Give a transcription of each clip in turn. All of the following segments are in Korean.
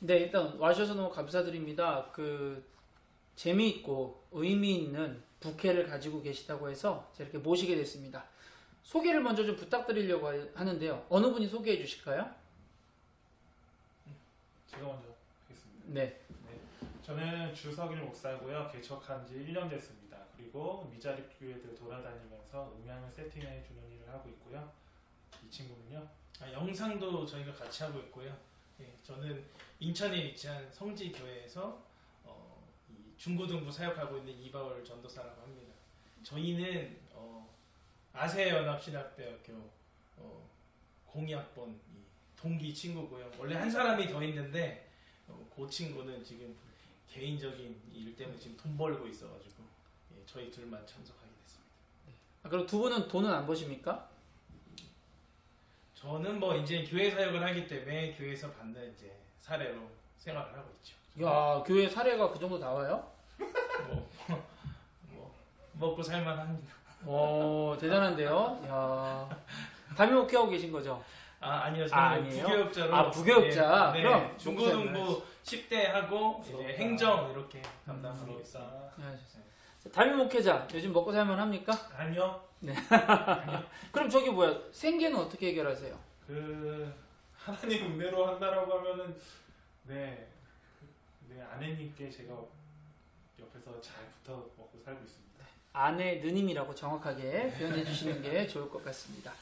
네, 일단 와주셔서 너무 감사드립니다. 재미있고 의미 있는 부캐를 가지고 계시다고 해서 제가 이렇게 모시게 됐습니다. 소개를 먼저 좀 부탁드리려고 하는데요. 어느 분이 소개해 주실까요? 제가 먼저 하겠습니다. 네. 네, 저는 주석일 목사고요. 개척한 지 1년 됐습니다. 그리고 미자립 교회들 돌아다니면서 음향을 세팅해 주는 일을 하고 있고요. 이 친구는요? 영상도 저희가 같이 하고 있고요. 예, 저는 인천에 위치한 성지교회에서 이 중고등부 사역하고 있는 이바울 전도사라고 합니다. 저희는 아세연합신학대학교 02학번 동기 친구고요. 원래 한 사람이 더 있는데 그 친구는 지금 개인적인 일 때문에 지금 돈 벌고 있어가지고 저희 둘만 참석하게 됐습니다. 그럼 두 분은 돈은 안 버십니까? 저는 뭐 이제 교회 사역을 하기 때문에 교회에서 받는 이제 사례로 생활을 하고 있죠. 야, 교회 사례가 그 정도 나와요? 뭐 먹고 살만합니다. 대단한데요. 야, 담임 목회하고 계신 거죠? 아니요, 저는 아니에요? 부교육자로. 부교육자. 네, 그럼 중고등부 10대 하고 이제 행정 이렇게 담당하고 있어요. 담임 목회자 요즘 먹고 살만 합니까? 아니요. 그럼 저기 뭐야, 생계는 어떻게 해결하세요? 하나님 은혜로 한다라고 하면은 네 아내님께 제가 옆에서 잘 붙어 먹고 살고 있습니다. 아내 느님이라고 정확하게 표현해 주시는 게 좋을 것 같습니다.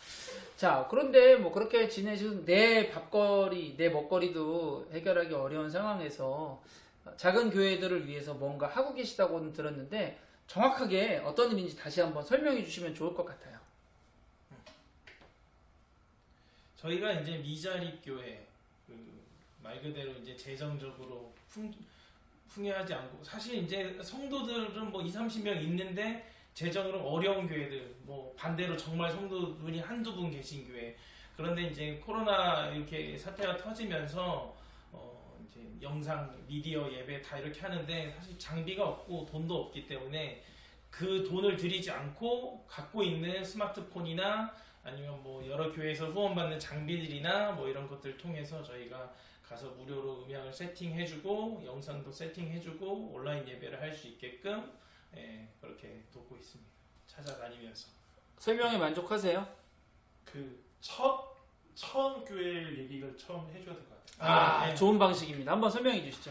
자, 그런데 뭐 그렇게 지내시는 내 밥거리, 내 먹거리도 해결하기 어려운 상황에서 작은 교회들을 위해서 뭔가 하고 계시다고는 들었는데 정확하게 어떤 일인지 다시 한번 설명해 주시면 좋을 것 같아요. 저희가 이제 미자립 교회 말 그대로 이제 재정적으로 풍요하지 않고 사실 이제 성도들은 뭐 20-30명 있는데 재정으로 어려운 교회들 뭐 반대로 정말 성도분이 한두 분 계신 교회 그런데 이제 코로나 이렇게 사태가 터지면서 이제 영상 미디어 예배 다 이렇게 하는데 사실 장비가 없고 돈도 없기 때문에 그 돈을 들이지 않고 갖고 있는 스마트폰이나 아니면 뭐 여러 교회에서 후원받는 장비들이나 뭐 이런 것들을 통해서 저희가 가서 무료로 음향을 세팅해주고 영상도 세팅해주고 온라인 예배를 할 수 있게끔 그렇게 돕고 있습니다. 찾아다니면서. 설명에 만족하세요? 처음 교회 얘기를 처음 해줘야 될 것 같아요. 네. 좋은 방식입니다. 한번 설명해 주시죠.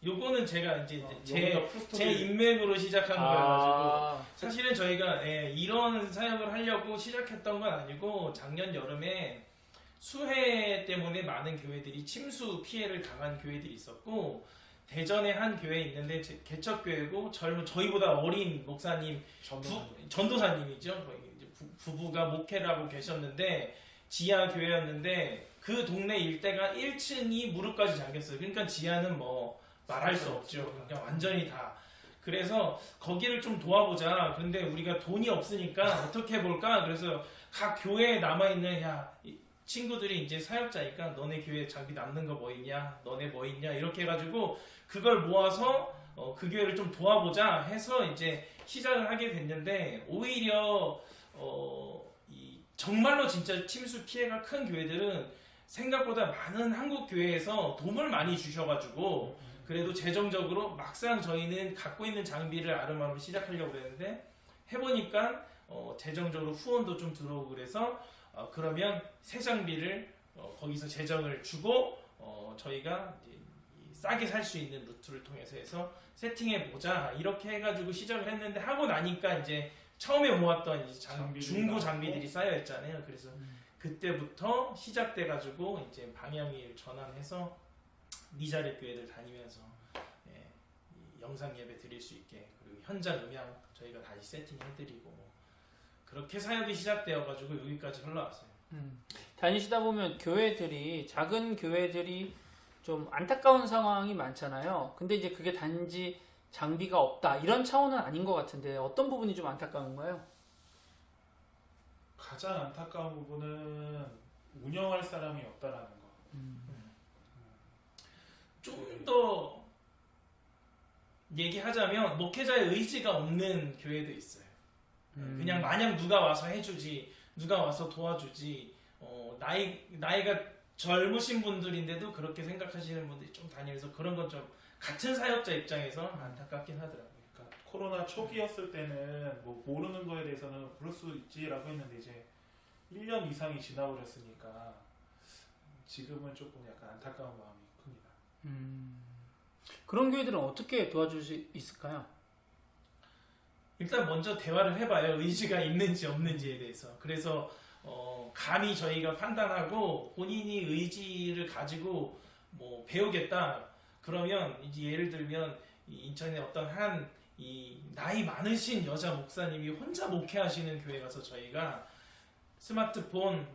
요거는 제가 이제 여기가 풀스토리. 제 인맥으로 시작한 거여가지고 사실은 저희가 이런 사역을 하려고 시작했던 건 아니고 작년 여름에 수해 때문에 많은 교회들이 침수 피해를 당한 교회들이 있었고 대전에 한 교회 있는데 개척교회고 저희보다 어린 목사님 전도사님이죠. 부부가 목회를 하고 계셨는데 지하 교회였는데 그 동네 일대가 1층이 무릎까지 잠겼어요. 그러니까 지하는 뭐 말할 수 없죠. 그냥 완전히 다. 그래서 거기를 좀 도와보자. 근데 우리가 돈이 없으니까 어떻게 해볼까? 그래서 각 교회에 남아있는 친구들이 이제 사역자니까 너네 교회 장비 남는 거 뭐 있냐? 너네 뭐 있냐? 이렇게 해가지고 그걸 모아서 그 교회를 좀 도와보자 해서 이제 시작을 하게 됐는데 오히려 정말로 진짜 침수 피해가 큰 교회들은 생각보다 많은 한국 교회에서 도움을 많이 주셔가지고 그래도 재정적으로 막상 저희는 갖고 있는 장비를 아름아름 시작하려고 그랬는데 해보니까 재정적으로 후원도 좀 들어오고 그래서 그러면 새 장비를 거기서 재정을 주고 저희가 이제 싸게 살 수 있는 루트를 통해서 해서 세팅해 보자 이렇게 해가지고 시작을 했는데 하고 나니까 이제 처음에 모았던 이제 중고 장비들이 쌓여 있잖아요. 그래서 그때부터 시작돼가지고 이제 방향을 전환해서 미자립 교회들 다니면서 이 영상 예배 드릴 수 있게 그리고 현장 음향 저희가 다시 세팅해드리고 그렇게 사역이 시작되어가지고 여기까지 흘러왔어요. 다니시다 보면 작은 교회들이 좀 안타까운 상황이 많잖아요. 근데 이제 그게 단지 장비가 없다 이런 차원은 아닌 것 같은데 어떤 부분이 좀 안타까운가요? 가장 안타까운 부분은 운영할 사람이 없다라는 거. 좀 더 얘기하자면 목회자의 의지가 없는 교회도 있어요. 그냥 마냥 누가 와서 해주지, 누가 와서 도와주지, 나이가 젊으신 분들인데도 그렇게 생각하시는 분들이 좀 다니면서 그런 건 좀 같은 사역자 입장에서 안타깝긴 하더라고요. 그러니까 코로나 초기였을 때는 뭐 모르는 거에 대해서는 그럴 수 있지라고 했는데 이제 1년 이상이 지나버렸으니까 지금은 조금 약간 안타까운 마음이 큽니다. 그런 교회들은 어떻게 도와줄 수 있을까요? 일단 먼저 대화를 해봐요. 의지가 있는지 없는지에 대해서. 그래서 감히 저희가 판단하고 본인이 의지를 가지고 뭐 배우겠다. 그러면 이제 예를 들면 이 인천에 어떤 이 나이 많으신 여자 목사님이 혼자 목회하시는 교회 가서 저희가 스마트폰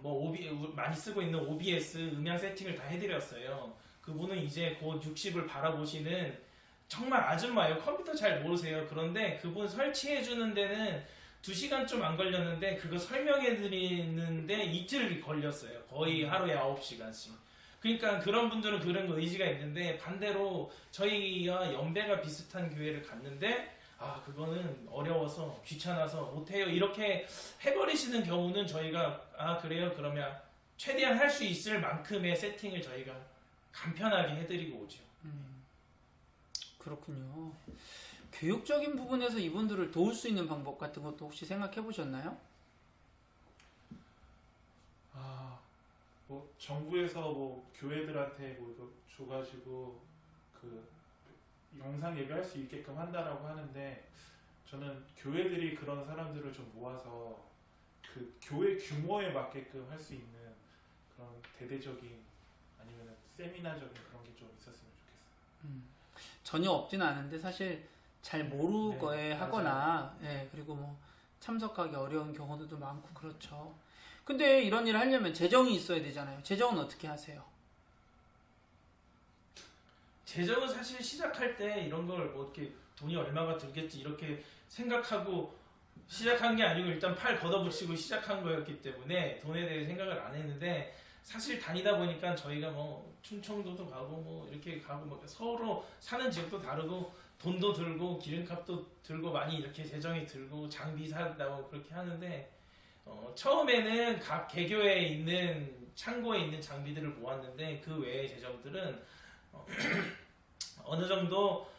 많이 쓰고 있는 OBS 음향 세팅을 다 해드렸어요. 그분은 이제 곧 60을 바라보시는 정말 아줌마예요. 컴퓨터 잘 모르세요. 그런데 그분 설치해 주는 데는 2시간 좀 안 걸렸는데 그거 설명해 드리는데 이틀 걸렸어요. 거의 하루에 9시간씩. 그러니까 그런 분들은 그런 거 의지가 있는데 반대로 저희와 연배가 비슷한 교회를 갔는데 그거는 어려워서 귀찮아서 못해요. 이렇게 해버리시는 경우는 저희가 그래요? 그러면 최대한 할 수 있을 만큼의 세팅을 저희가 간편하게 해드리고 오죠. 그렇군요. 교육적인 부분에서 이분들을 도울 수 있는 방법 같은 것도 혹시 생각해 보셨나요? 뭐 정부에서 뭐 교회들한테 뭐 이거 줘가지고 그 영상 예배할 수 있게끔 한다라고 하는데 저는 교회들이 그런 사람들을 좀 모아서 그 교회 규모에 맞게끔 할 수 있는 그런 대대적인 아니면 세미나적인 그런 게 좀 있었으면 좋겠어요. 전혀 없진 않은데 사실 잘 모르고에 하거나 그리고 뭐 참석하기 어려운 경우도 많고 그렇죠. 근데 이런 일을 하려면 재정이 있어야 되잖아요. 재정은 어떻게 하세요? 재정은 사실 시작할 때 이런 걸 뭐 이렇게 돈이 얼마가 들겠지 이렇게 생각하고 시작한 게 아니고 일단 팔 걷어붙이고 시작한 거였기 때문에 돈에 대해 생각을 안 했는데 사실 다니다 보니까 저희가 뭐 충청도도 가고 뭐 이렇게 가고 뭐 서로 사는 지역도 다르고 돈도 들고 기름값도 들고 많이 이렇게 재정이 들고 장비 산다고 그렇게 하는데 처음에는 각 개교에 있는 창고에 있는 장비들을 모았는데 그 외의 재정들은 어느 정도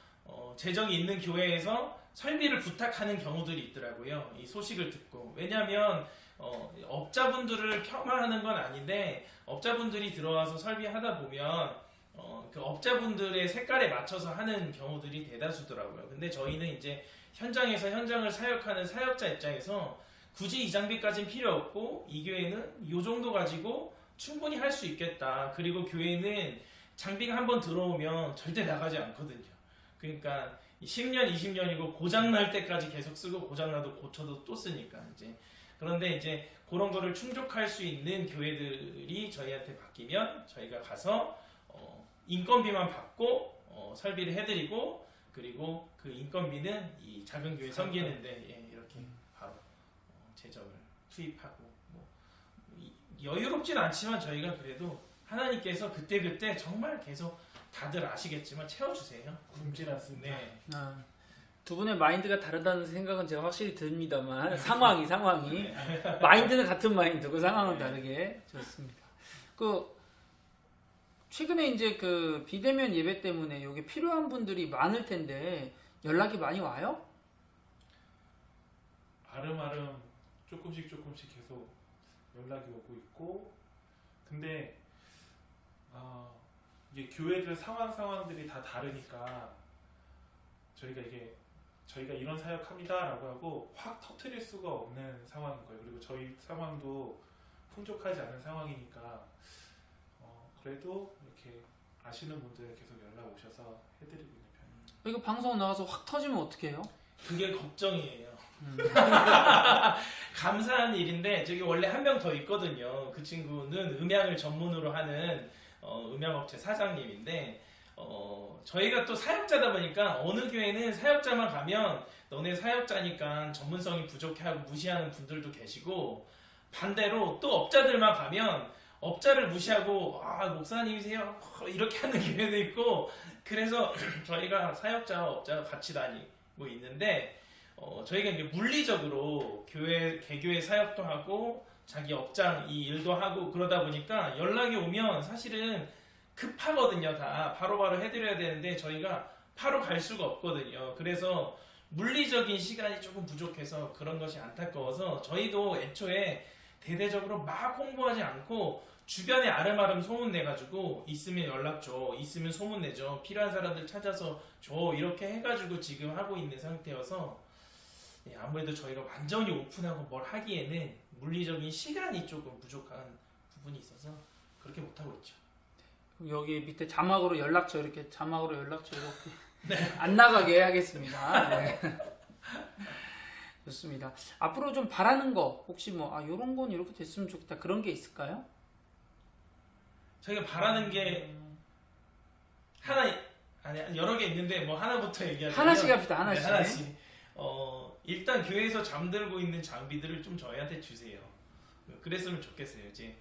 재정이 있는 교회에서 설비를 부탁하는 경우들이 있더라고요. 이 소식을 듣고. 왜냐하면 업자분들을 폄하하는 건 아닌데 업자분들이 들어와서 설비하다 보면 그 업자분들의 색깔에 맞춰서 하는 경우들이 대다수더라고요. 근데 저희는 이제 현장에서 현장을 사역하는 사역자 입장에서 굳이 이 장비까지는 필요 없고 이 교회는 이 정도 가지고 충분히 할 수 있겠다. 그리고 교회는 장비가 한번 들어오면 절대 나가지 않거든요. 그러니까 10년, 20년이고 고장날 때까지 계속 쓰고 고장나도 고쳐도 또 쓰니까 이제 그런데 이제 그런 거를 충족할 수 있는 교회들이 저희한테 바뀌면 저희가 가서 인건비만 받고 설비를 해드리고 그리고 그 인건비는 이 작은 교회 섬기는데 이렇게 바로 재정을 투입하고 여유롭진 않지만 저희가 그래도 하나님께서 그때그때 정말 계속 다들 아시겠지만 채워주세요. 굶진 않습니다. 네. 두 분의 마인드가 다르다는 생각은 제가 확실히 듭니다만 상황이 마인드는 같은 마인드고 상황은 다르게 좋습니다. 최근에 이제 그 비대면 예배 때문에 여기 필요한 분들이 많을 텐데 연락이 많이 와요? 아름아름 조금씩 계속 연락이 오고 있고 근데 이게 교회들 상황들이 다 다르니까 저희가 이런 사역합니다라고 하고 확 터트릴 수가 없는 상황인 거예요. 그리고 저희 상황도 풍족하지 않은 상황이니까 그래도 이렇게 아시는 분들 계속 연락 오셔서 해드리고 있는 편이에요. 이거 방송 나가서 확 터지면 어떻게 해요? 그게 걱정이에요. 감사한 일인데 저기 원래 한 명 더 있거든요. 그 친구는 음향을 전문으로 하는 음향업체 사장님인데 저희가 또 사역자다 보니까 어느 교회는 사역자만 가면 너네 사역자니까 전문성이 부족해하고 무시하는 분들도 계시고 반대로 또 업자들만 가면 업자를 무시하고 목사님이세요? 이렇게 하는 교회도 있고 그래서 저희가 사역자와 업자가 같이 다니고 있는데 저희가 이제 물리적으로 개교회 사역도 하고 자기 업장 이 일도 하고 그러다 보니까 연락이 오면 사실은 급하거든요. 다 바로바로 해드려야 되는데 저희가 바로 갈 수가 없거든요. 그래서 물리적인 시간이 조금 부족해서 그런 것이 안타까워서 저희도 애초에 대대적으로 막 홍보하지 않고 주변에 아름아름 소문내가지고 있으면 연락 줘, 있으면 소문내줘, 필요한 사람들 찾아서 줘 이렇게 해가지고 지금 하고 있는 상태여서 아무래도 저희가 완전히 오픈하고 뭘 하기에는 물리적인 시간이 조금 부족한 부분이 있어서 그렇게 못하고 있죠. 여기 밑에 자막으로 연락처 이렇게 자막으로 연락처 이렇게 안 나가게 하겠습니다. 네. 좋습니다. 앞으로 좀 바라는 거 혹시 뭐 이런 건 이렇게 됐으면 좋겠다 그런 게 있을까요? 저희가 바라는 게 하나 아니 여러 개 있는데 뭐 하나부터 얘기하자면 하나씩 합시다. 하나씩. 네, 하나씩. 일단 교회에서 잠들고 있는 장비들을 좀 저희한테 주세요. 그랬으면 좋겠어요. 이제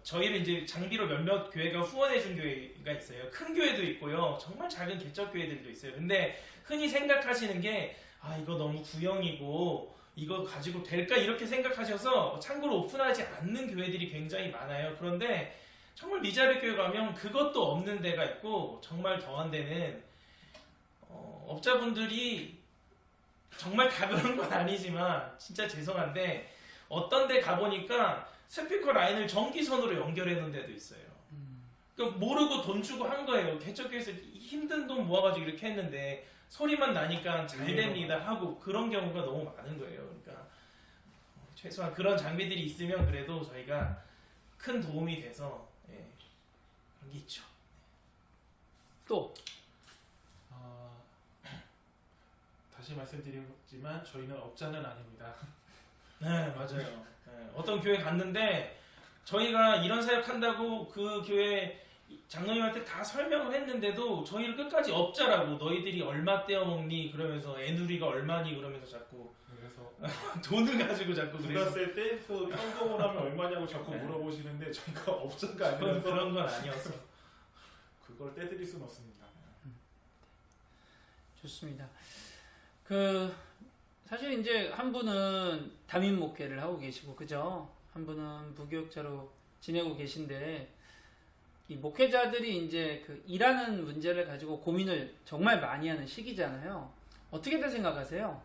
저희를 이제 장비로 몇몇 교회가 후원해준 교회가 있어요. 큰 교회도 있고요. 정말 작은 개척 교회들도 있어요. 근데 흔히 생각하시는 게 이거 너무 구형이고 이거 가지고 될까 이렇게 생각하셔서 참고로 오픈하지 않는 교회들이 굉장히 많아요. 그런데 정말 미자립 교회 가면 그것도 없는 데가 있고 정말 더한 데는 업자분들이 정말 다 그런 건 아니지만 진짜 죄송한데 어떤 데 가보니까 스피커 라인을 전기선으로 연결해 놓은 데도 있어요. 그러니까 모르고 돈 주고 한 거예요. 개척교회에서 힘든 돈 모아가지고 이렇게 했는데 소리만 나니까 잘 됩니다 하고 그런 경우가 너무 많은 거예요. 그러니까 최소한 그런 장비들이 있으면 그래도 저희가 큰 도움이 돼서 그런 게 있죠. 또 다시 말씀드리지만 저희는 업자는 아닙니다. 네, 맞아요. 네, 어떤 교회 갔는데 저희가 이런 사역한다고 그 교회 장로님한테 다 설명을 했는데도 저희를 끝까지 업자라고 너희들이 얼마 떼어먹니 그러면서 애누리가 얼마니 그러면서 자꾸 그래서 돈을 가지고 자꾸 그래서 부가세 떼서 현금을 하면 얼마냐고 자꾸 물어보시는데 저희가 업자가 아니라서 그런 건 아니어서 그걸 떼드릴 수는 없습니다. 좋습니다. 사실 이제 한 분은 담임 목회를 하고 계시고 그죠? 한 분은 부교육자로 지내고 계신데 이 목회자들이 이제 일하는 문제를 가지고 고민을 정말 많이 하는 시기잖아요. 어떻게들 생각하세요?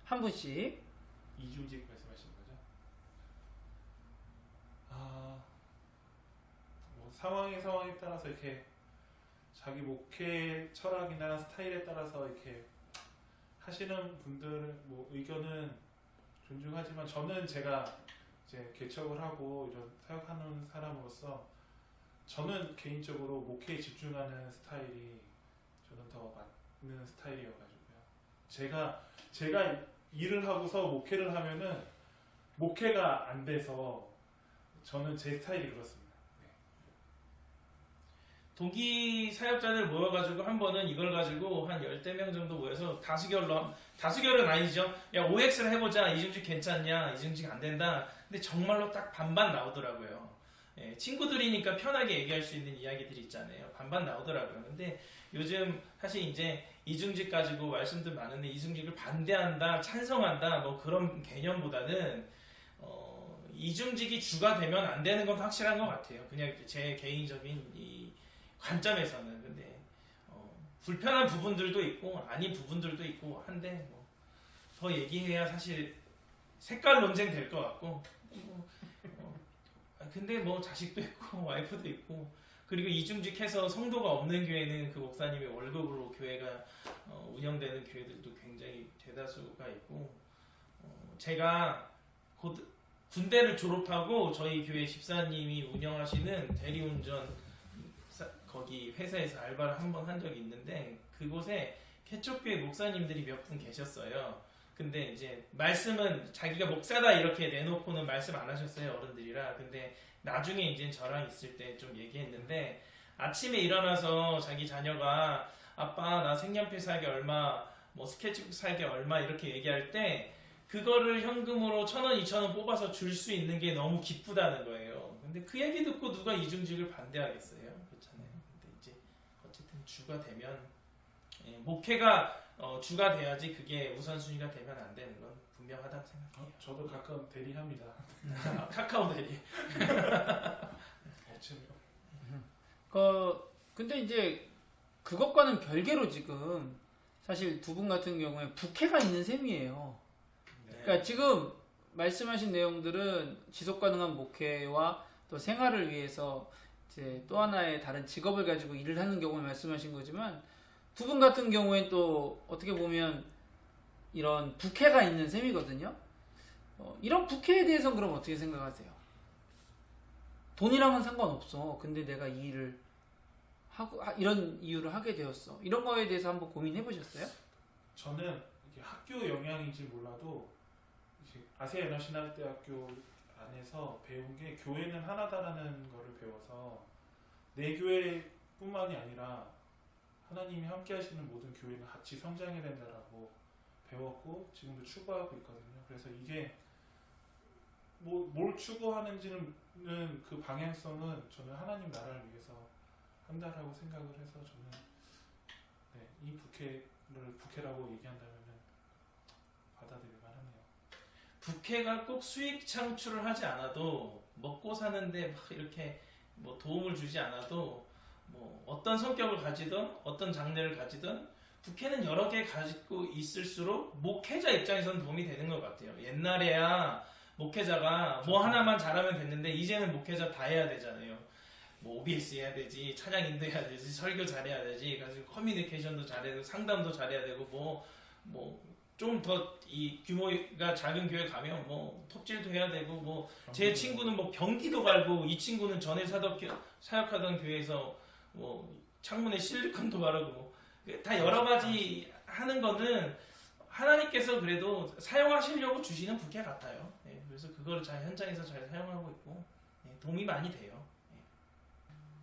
한 분씩. 이중직 말씀하시는 거죠? 뭐 상황에 따라서 이렇게 자기 목회 철학이나 스타일에 따라서 이렇게 하시는 분들 뭐 의견은 존중하지만 저는 제가 이제 개척을 하고 이런 사역하는 사람으로서 저는 개인적으로 목회에 집중하는 스타일이 저는 더 맞는 스타일이어가지고요. 제가 일을 하고서 목회를 하면은 목회가 안 돼서 저는 제 스타일이 그렇습니다. 네. 동기 사역자들 모여가지고 한 번은 이걸 가지고 한 10명 정도 모여서 다수결은 아니죠. 야 OX를 해보자. 이중직 괜찮냐? 이중직 안 된다. 근데 정말로 딱 반반 나오더라고요. 친구들이니까 편하게 얘기할 수 있는 이야기들이 있잖아요. 반반 나오더라고요. 근데 요즘 사실 이제 이중직 가지고 말씀도 많은데 이중직을 반대한다, 찬성한다 뭐 그런 개념보다는 이중직이 주가 되면 안 되는 건 확실한 것 같아요. 그냥 제 개인적인 이 관점에서는. 근데 불편한 부분들도 있고 아닌 부분들도 있고 한데 뭐 더 얘기해야 사실 색깔 논쟁 될 것 같고 근데 뭐 자식도 있고 와이프도 있고 그리고 이중직해서 성도가 없는 교회는 그 목사님의 월급으로 교회가 운영되는 교회들도 굉장히 대다수가 있고 제가 곧 군대를 졸업하고 저희 교회 집사님이 운영하시는 대리운전 거기 회사에서 알바를 한 번 한 적이 있는데 그곳에 개척교회 목사님들이 몇 분 계셨어요. 근데 이제 말씀은 자기가 목사다 이렇게 내놓고는 말씀 안 하셨어요, 어른들이라. 근데 나중에 이제 저랑 있을 때 좀 얘기했는데 아침에 일어나서 자기 자녀가 아빠 나 색연필 사기 얼마 뭐 스케치북 사기 얼마 이렇게 얘기할 때 그거를 현금으로 1,000원, 2,000원 뽑아서 줄 수 있는 게 너무 기쁘다는 거예요. 근데 그 얘기 듣고 누가 이중직을 반대하겠어요? 그렇잖아요. 근데 이제 어쨌든 주가 되면 목회가 주가 돼야지 그게 우선순위가 되면 안 되는 건 분명하다고 생각해요. 저도 가끔 대리합니다. 카카오 대리. 근데 이제 그것과는 별개로 지금 사실 두 분 같은 경우에 부캐가 있는 셈이에요. 네. 그러니까 지금 말씀하신 내용들은 지속 가능한 목회와 또 생활을 위해서 이제 또 하나의 다른 직업을 가지고 일을 하는 경우를 말씀하신 거지만 두 분 같은 경우엔 또 어떻게 보면 이런 부캐가 있는 셈이거든요. 이런 부캐에 대해서는 그럼 어떻게 생각하세요? 돈이랑은 상관없어. 근데 내가 이 일을 하고 이런 이유를 하게 되었어. 이런 거에 대해서 한번 고민해 보셨어요? 저는 이게 학교 영향인지 몰라도 이제 아세아연합신학대학교 안에서 배운 게 교회는 하나다라는 거를 배워서 내 교회뿐만이 아니라 하나님이 함께 하시는 모든 교회는 같이 성장해야 된다라고 배웠고 지금도 추구하고 있거든요. 그래서 이게 뭘 추구하는지는 그 방향성은 저는 하나님 나라를 위해서 한다라고 생각을 해서 저는 이 부캐라고 얘기한다면 받아들일만 하네요. 부캐가 꼭 수익 창출을 하지 않아도 먹고 사는데 막 이렇게 뭐 도움을 주지 않아도 뭐 어떤 성격을 가지든 어떤 장르를 가지든 부캐는 여러 개 가지고 있을수록 목회자 입장에서는 도움이 되는 것 같아요. 옛날에야 목회자가 뭐 하나만 잘하면 됐는데 이제는 목회자 다 해야 되잖아요. 뭐 OBS 해야 되지, 찬양 인도해야 되지, 설교 잘해야 되지, 그래서 커뮤니케이션도 잘해야 되고 상담도 잘해야 되고 뭐 좀 더 이 규모가 작은 교회 가면 뭐 톱질도 해야 되고 뭐 제 친구는 뭐 변기도 갈고 이 친구는 전에 사역하던 교회에서 뭐 창문에 실리콘도 바르고 다 여러 가지 하는 거는 하나님께서 그래도 사용하시려고 주시는 부캐 같아요. 그래서 그거를 잘 현장에서 잘 사용하고 있고 도움이 많이 돼요.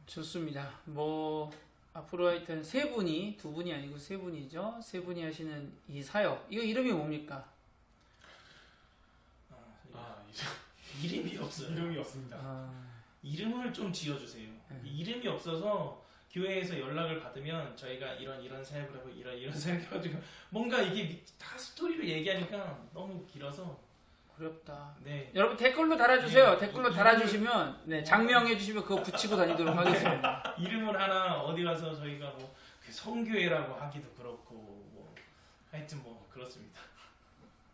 좋습니다. 뭐 앞으로 하여튼 세 분이 두 분이 아니고 세 분이죠. 세 분이 하시는 이 사역 이거 이름이 뭡니까? 이름이 없어요. 이름이 없습니다. 이름을 좀 지어주세요. 이름이 없어서 교회에서 연락을 받으면 저희가 이런 사역을 하고 이런 사역을 해가지고 뭔가 이게 다 스토리를 얘기하니까 너무 길어서 어렵다. 네. 여러분 댓글로 달아주세요. 네. 댓글로 달아주시면 장명해 주시면 그거 붙이고 다니도록 하겠습니다. 이름을 하나 어디 가서 저희가 뭐 성교회라고 하기도 그렇고 뭐 하여튼 뭐 그렇습니다.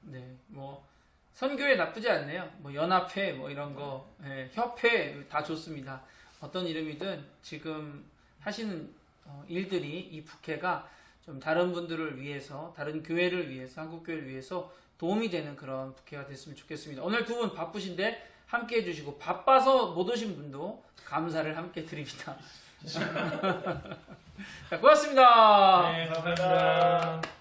네, 뭐 선교회 나쁘지 않네요. 뭐 연합회 뭐 이런 거, 협회 다 좋습니다. 어떤 이름이든 지금 하시는 일들이 이 부캐가 좀 다른 분들을 위해서, 다른 교회를 위해서, 한국 교회를 위해서 도움이 되는 그런 부캐가 됐으면 좋겠습니다. 오늘 두 분 바쁘신데 함께 해주시고 바빠서 못 오신 분도 감사를 함께 드립니다. 자, 고맙습니다. 네, 감사합니다.